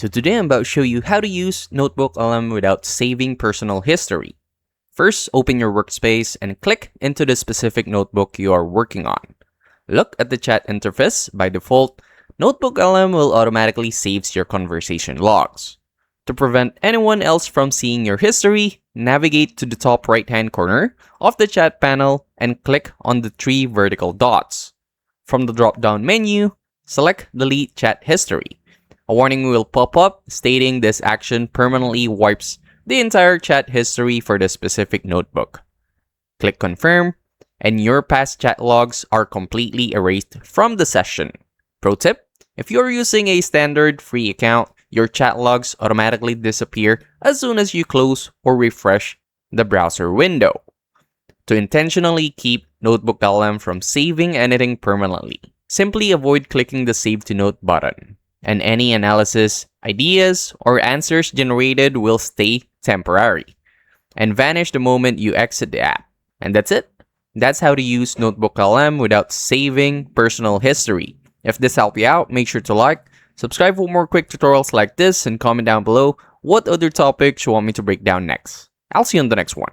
So today I'm about to show you how to use NotebookLM without saving personal history. First, open your workspace and click into the specific notebook you are working on. Look at the chat interface. By default, NotebookLM will automatically save your conversation logs. To prevent anyone else from seeing your history, navigate to the top right-hand corner of the chat panel and click on the 3 vertical dots. From the drop-down menu, select Delete Chat History. A warning will pop up stating this action permanently wipes the entire chat history for the specific notebook. Click Confirm, and your past chat logs are completely erased from the session. Pro tip: if you're using a standard free account, your chat logs automatically disappear as soon as you close or refresh the browser window. To intentionally keep NotebookLM from saving anything permanently, simply avoid clicking the Save to Note button, and any analysis, ideas, or answers generated will stay temporary and vanish the moment you exit the app. And that's it. That's how to use NotebookLM without saving personal history. If this helped you out, make sure to like, subscribe for more quick tutorials like this, and comment down below what other topics you want me to break down next. I'll see you on the next one.